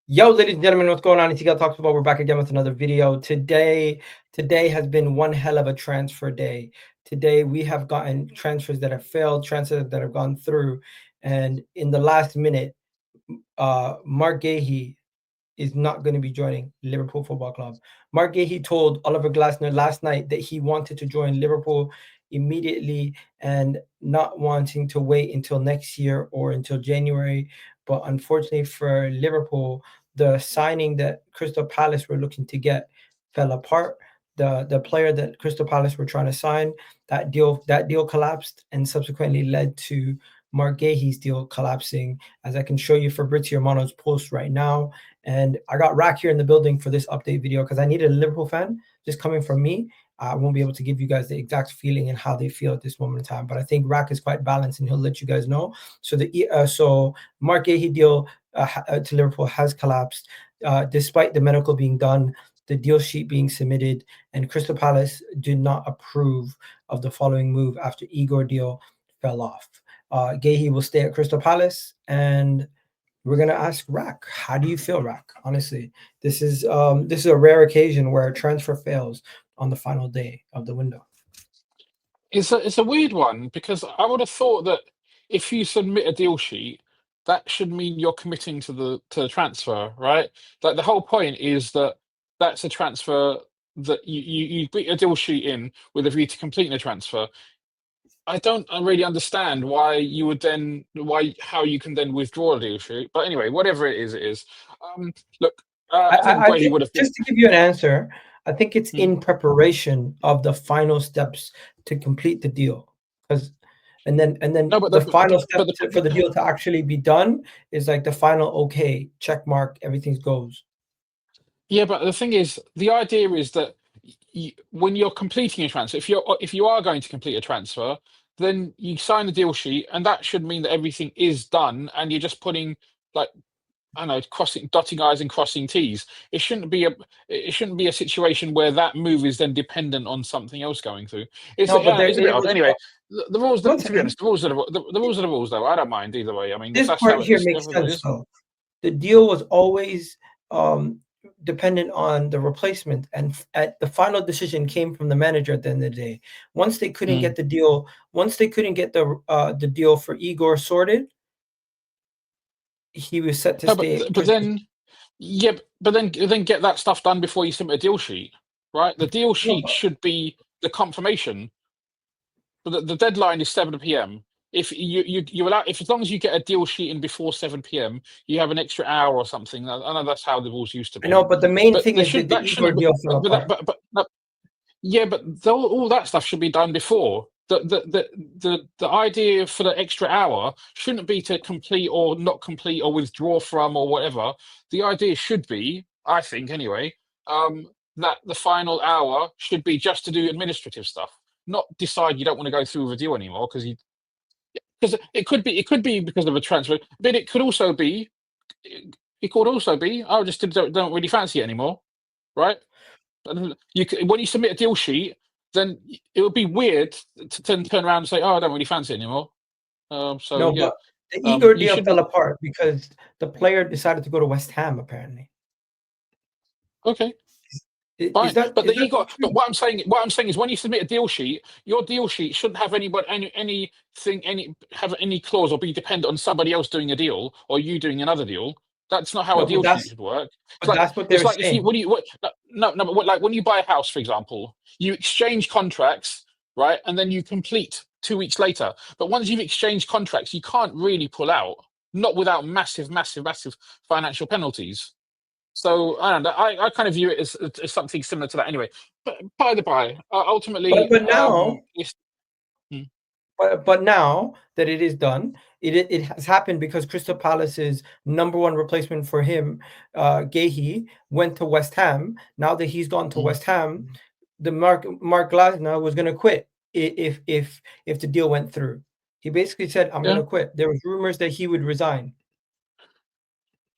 Yo, ladies and gentlemen, what's going on? It's Egal Talks About. We're back again with another video. Today has been one hell of a transfer day. Today we have gotten transfers that have failed, transfers that have gone through, and in the last minute, Marc Guehi is not going to be joining Liverpool Football Club. Marc Guehi told Oliver Glasner last night that he wanted to join Liverpool immediately and not wanting to wait until next year or until January. But unfortunately for Liverpool, the signing that Crystal Palace were looking to get fell apart. The player that Crystal Palace were trying to sign, that deal collapsed and subsequently led to Marc Guehi's deal collapsing, as I can show you Fabrizio Romano's post right now. And I got Rack here in the building for this update video because I needed a Liverpool fan. Just coming from me, I won't be able to give you guys the exact feeling and how they feel at this moment in time. But I think Rack is quite balanced and he'll let you guys know. So Marc Guehi deal to Liverpool has collapsed, despite the medical being done, the deal sheet being submitted, and Crystal Palace did not approve of the following move after Igor deal fell off. Guehi will stay at Crystal Palace, and we're gonna ask Rack. How do you feel, Rack? Honestly, this is a rare occasion where a transfer fails on the final day of the window. It's a weird one because I would have thought that if you submit a deal sheet, that should mean you're committing to the transfer, right? Like the whole point is that that's a transfer that you put a deal sheet in with a view to completing a transfer. I don't really understand why you would then how you can then withdraw a deal sheet. But anyway, whatever it is, it is. Look, I think I Guehi think would have been. just to give you an answer, I think it's Hmm. in preparation of the final steps to complete the deal, because and then No, but the final step but for the deal to actually be done is like the final okay check mark, everything goes. Yeah, but the thing is, the idea is that when you're completing a transfer, if you are going to complete a transfer, then you sign the deal sheet, and that should mean that everything is done, and you're just putting like I don't know, crossing, dotting i's and crossing t's. It shouldn't be a situation where that move is then dependent on something else going through. No, but It's a bit there odd. was Anyway, the rules. one To be second. honest, the rules are the rules, though. I don't mind either way. I mean, if This that's part how here it's makes everybody sense is. though. The deal was always dependent on the replacement, and at the final decision came from the manager at the end of the day. Once they couldn't Mm. get the deal, once they couldn't get the deal for Igor sorted, he was set to No, stay. but then yeah, but then get that stuff done before you submit a deal sheet, right? The deal No, sheet should be the confirmation. But the deadline is 7 p.m. If you allow, if as long as you get a deal sheet in before 7 p.m., you have an extra hour or something. I know that's how the rules used to I know, be, but the main but thing is that the that Igor shouldn't. deal fell But that apart. no, yeah, but all that stuff should be done before. The idea for the extra hour shouldn't be to complete or not complete or withdraw from or whatever. The idea should be, I think anyway, that the final hour should be just to do administrative stuff, not decide you don't want to go through with a deal anymore because it could be because of a transfer, but it could also be I just don't really fancy it anymore, right? And when you submit a deal sheet, then it would be weird to turn around and say, "Oh, I don't really fancy it anymore." So No, yeah, but the Igor you deal fell shouldn't. apart because the player decided to go to West Ham. Apparently, Okay, is fine. that But is the that ego. not But true? what I'm saying is, when you submit a deal sheet, your deal sheet shouldn't have any clause or be dependent on somebody else doing a deal or you doing another deal. That's not how a No, but deal sheet that's should work. It's but like that's what they it's were like if you saying. what do you what no, but like when you buy a house, for example, you exchange contracts, right, and then you complete 2 weeks later. But once you've exchanged contracts, you can't really pull out, not without massive, massive, massive financial penalties. So I don't know. I kind of view it as something similar to that anyway. But by the by, But ultimately, but now it's mm, but now that it is done, it has happened because Crystal Palace's number one replacement for him, Guehi, went to West Ham. Now that he's gone to mm, West Ham, the Mark Glasner was going to quit if the deal went through. He basically said, "I'm going yeah. to quit." There was rumors that he would resign.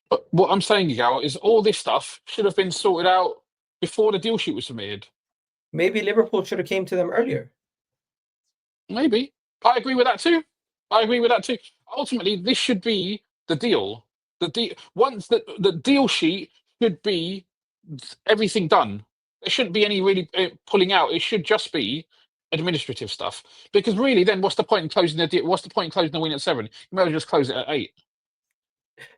But what I'm saying, Gal, is all this stuff should have been sorted out before the deal sheet was submitted. Maybe Liverpool should have came to them earlier. Maybe I agree with that too. I agree with that too. Ultimately, this should be the deal. Once the deal sheet should be everything done. There shouldn't be any really pulling out. It should just be administrative stuff. Because really, then what's the point in closing the deal? What's the point in closing the win at 7? You might as well just close it at 8.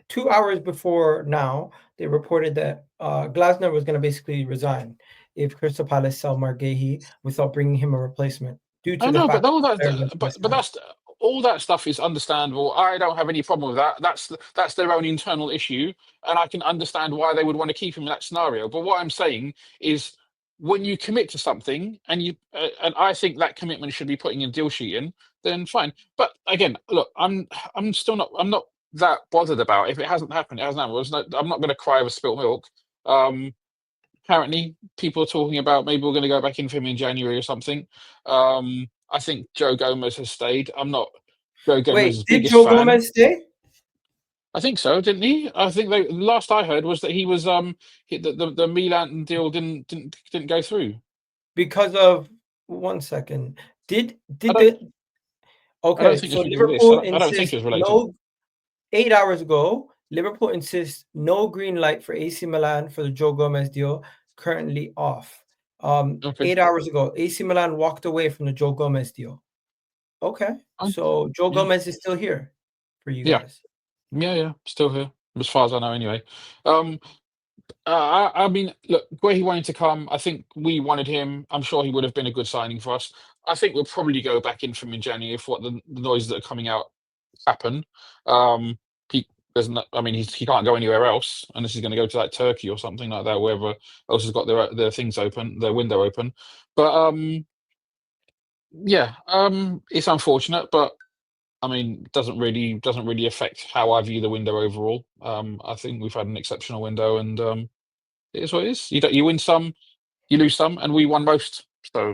2 hours before now, they reported that Glasner was going to basically resign if Crystal Palace sell Marc Guehi without bringing him a replacement due to I the know, but fact all of that, the affair against West but Ham. that's all that stuff is understandable. I don't have any problem with that. That's their own internal issue, and I can understand why they would want to keep him in that scenario. But what I'm saying is, when you commit to something, and I think that commitment should be putting a deal sheet in, then fine. But again, look, I'm not that bothered about it. If it hasn't happened. It hasn't happened. I'm not going to cry over spilt milk. Um, Apparently people are talking about maybe we're going to go back in for him in January or something. I think Joe Gomez has stayed. I'm not Joe Wait, Gomez's did biggest Joe fan. Gomez stay? I think so, didn't he? I think last I heard was that he was the Milan deal didn't go through. Because of 1 second. I Did don't the I don't okay? think So it's because of this. Liverpool I don't think insists it was related. no 8 hours ago. Liverpool insists no green light for AC Milan for the Joe Gomez deal. Currently off. Okay. 8 hours ago, AC Milan walked away from the Joe Gomez deal. Okay, Um, so Joe yeah. Gomez is still here for you Yeah. guys. Yeah. Yeah. Still here, as far as I know, anyway. Um, I mean, look, where he wanted to come, I think we wanted him. I'm sure he would have been a good signing for us. I think we'll probably go back in from in January if what the noises that are coming out happen. Um, he there's not, I mean, he can't go anywhere else unless he's going to go to like Turkey or something like that, wherever else has got their things open, their window open. But yeah, it's unfortunate, but I mean, doesn't really affect how I view the window overall. I think we've had an exceptional window, and it is what it is. You win some, you lose some, and we won most, so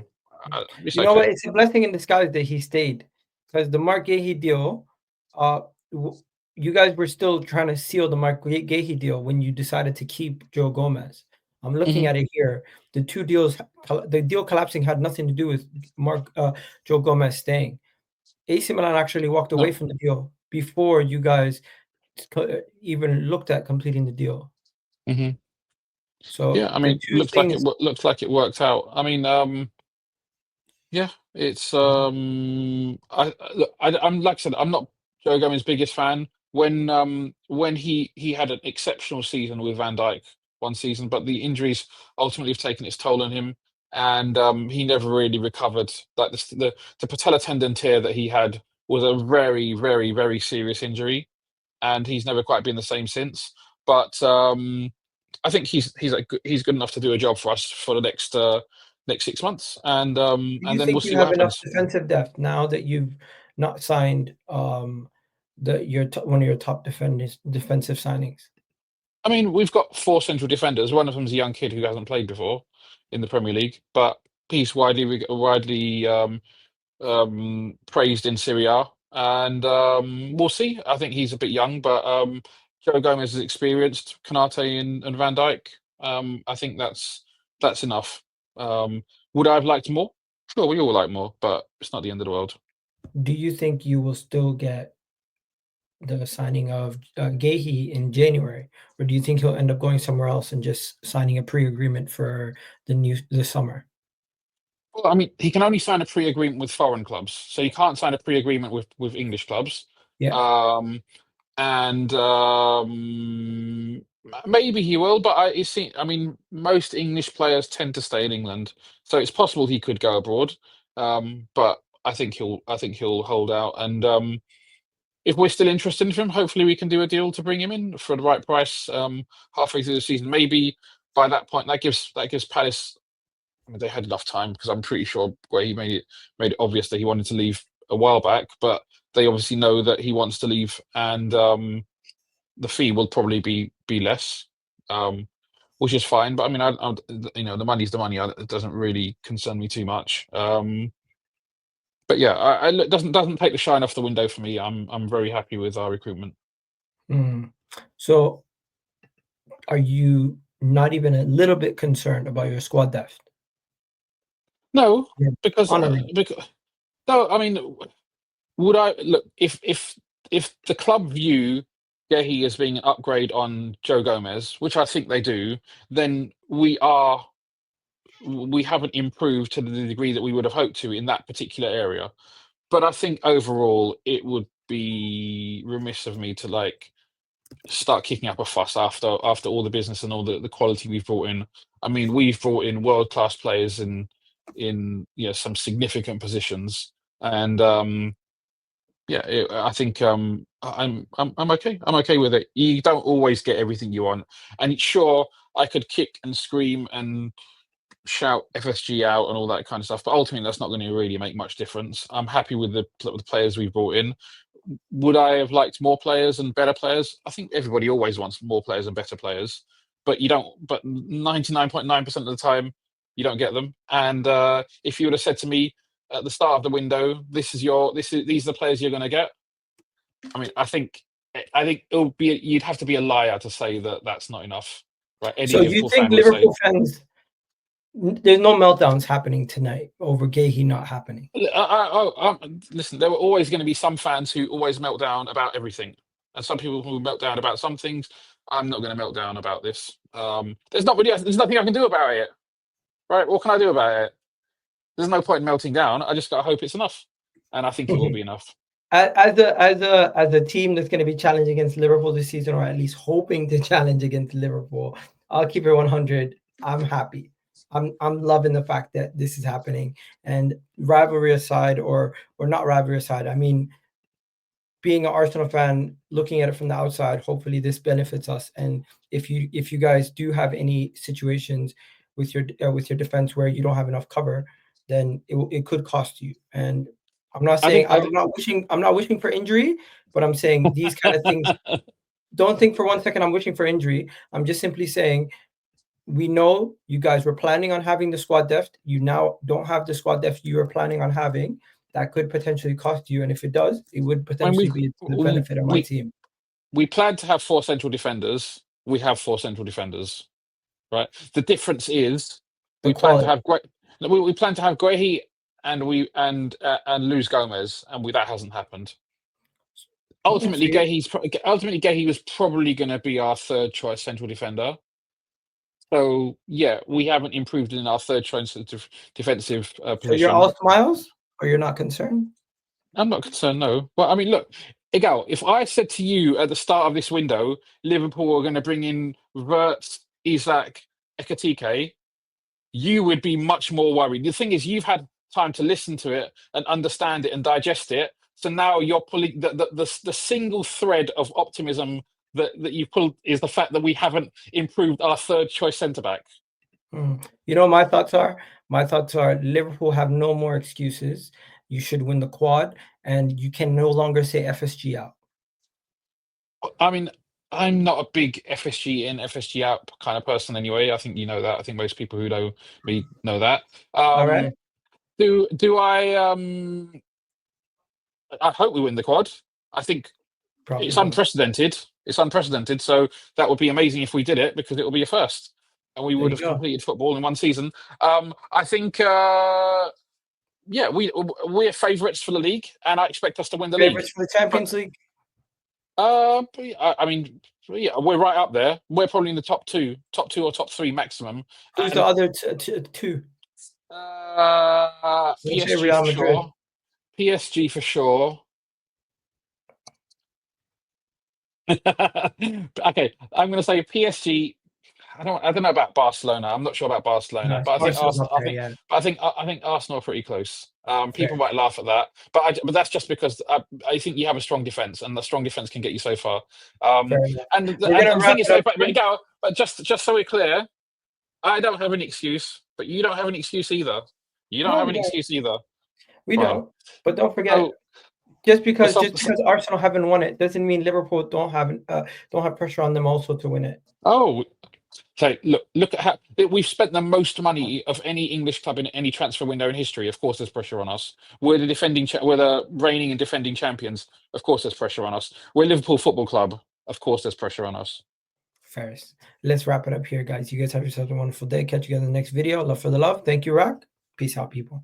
it's You know what? okay. It's a blessing in disguise that he stayed, because the Marc Guehi deal, uh, w you guys were still trying to seal the Marc Guehi deal when you decided to keep Joe Gomez. I'm looking Hmm. at it here. The deal collapsing had nothing to do with Joe Gomez staying. AC Milan actually walked away No. from the deal before you guys even looked at completing the deal. Hmm. So Yeah, I the mean, 2 things. looks like it worked out. I mean, yeah, it's look, I'm like I said, I'm not Joe Gomez's biggest fan. When he had an exceptional season with Van Dijk one season, but the injuries ultimately have taken its toll on him, and he never really recovered. Like the patella tendon tear that he had was a very, very, very serious injury, and he's never quite been the same since. But I think he's good enough to do a job for us for the next 6 months, Do and you then we'll think you see what have enough happens. defensive depth now that you've not signed, one of your top defensive signings? I mean, we've got 4 central defenders. One of them's a young kid who hasn't played before in the Premier League, but he's widely praised in Serie A, and we'll see. I think he's a bit young, but Joe Gomez is experienced. Kanate and Van Dijk. I think that's enough. Um, would I have liked more? Sure, we all like more, but it's not the end of the world. Do you think you will still get the signing of, Guehi in January, or do you think he'll end up going somewhere else and just signing a pre-agreement for the summer? Well, I mean, he can only sign a pre-agreement with foreign clubs, so he can't sign a pre-agreement with English clubs. Yeah. Um, and maybe he will, but I mean, most English players tend to stay in England, so it's possible he could go abroad. But I think he'll hold out, and if we're still interested in him, hopefully we can do a deal to bring him in for the right price. Halfway through the season, maybe by that point, that gives Palace. I mean, they had enough time because I'm pretty sure where he made it obvious that he wanted to leave a while back, but they obviously know that he wants to leave, and the fee will probably be less, um, which is fine. But I mean, the money's the money. It doesn't really concern me too much. But yeah, it doesn't take the shine off the window for me. I'm very happy with our recruitment. Mm. So, are you not even a little bit concerned about your squad depth? No, Yeah. Honoring. because no, I mean, would I look if the club view Gehi as being an upgrade on Joe Gomez, which I think they do, then we haven't improved to the degree that we would have hoped to in that particular area. But I think overall it would be remiss of me to like start kicking up a fuss after all the business and all the quality we've brought in. I mean, we've brought in world class players in some significant positions, and I think I'm okay. I'm okay with it. You don't always get everything you want, and sure, I could kick and scream and shout FSG out and all that kind of stuff, but ultimately that's not going to really make much difference. I'm happy with the players we've brought in. Would I have liked more players and better players? I think everybody always wants more players and better players, but you don't. But 99.9% of the time, you don't get them. And if you would have said to me at the start of the window, these are the players you're going to get. I mean, I think you'd have to be a liar to say that that's not enough, right? Any So you Liverpool think fan would say. Liverpool fans? There's no meltdowns happening tonight over Guehi not happening. Listen, there were always going to be some fans who always melt down about everything, and some people who melt down about some things. I'm not going to melt down about this. There's nothing I can do about it, right? What can I do about it? There's no point in melting down. I just got to hope it's enough, and I think it will be enough. As a team that's going to be challenging against Liverpool this season, or at least hoping to challenge against Liverpool, I'll keep it 100. I'm happy. I'm loving the fact that this is happening. And rivalry aside, or not rivalry aside, I mean, being an Arsenal fan, looking at it from the outside, hopefully this benefits us. And if you guys do have any situations with your defense where you don't have enough cover, then it could cost you. And I'm not saying I'm not wishing for injury, but I'm saying these kind of things. Don't think for 1 second I'm wishing for injury. I'm just simply saying we know you guys were planning on having the squad depth. You now don't have the squad depth you were planning on having. That could potentially cost you, and if it does, it would When potentially be to the benefit of my team. we plan to have 4 central defenders. We have 4 central defenders, right? The difference is The we plan to quality. have we plan to have Guehi and lose Gomez, and that hasn't happened. Ultimately, Guehi was probably going to be our third choice central defender. So yeah, we haven't improved in our third choice defensive So position. you're all smiles, or you're not concerned? I'm not concerned, no. But I mean, look, Egal, if I said to you at the start of this window, Liverpool are going to bring in Wirtz, Isak, Ekatike, you would be much more worried. The thing is, you've had time to listen to it and understand it and digest it. So now you're pulling the single thread of optimism that you pulled is the fact that we haven't improved our third choice centre back. You know, my thoughts are Liverpool have no more excuses. You should win the quad, and you can no longer say FSG out. I mean, I'm not a big FSG in, FSG out kind of person anyway. I think you know that. I think most people who know me know that. All right. Do I? I hope we win the quad. I think Probably it's will. unprecedented. It's unprecedented. So that would be amazing if we did it because it will be a first, and we There would you have go. completed football in one season. I think. Yeah, we're favourites for the league, and I expect us to win the league. Favorites for the Champions League? I mean, yeah, we're right up there. We're probably in the top two or top three maximum. Who's And the other two? PSG Real for Madrid. sure. PSG for sure. Okay, I'm going to say PSG. I don't know about Barcelona. I'm not sure about Barcelona, Nice. but I think Barcelona's Arsenal. up there, yeah. I think Arsenal are pretty close. People Fair. might laugh at that, but that's just because I think you have a strong defense, and the strong defense can get you so far. Fair enough. And We're gonna the wrap thing is, it up here. but just so we're clear, I don't have an excuse, but you don't have an excuse either. You don't No, have we an don't. excuse either. We Well, don't. But don't forget, so just but because some, Arsenal haven't won it doesn't mean Liverpool don't have pressure on them also to win it. oh, okay. Look at how we've spent the most money of any English club in any transfer window in history. Of course, there's pressure on us. We're the reigning and defending champions. Of course, there's pressure on us. We're Liverpool Football Club. Of course, there's pressure on us. First, let's wrap it up here, guys. You guys have yourselves a wonderful day. Catch you guys in the next video. Love for the love. Thank you, Rock. Peace out, people.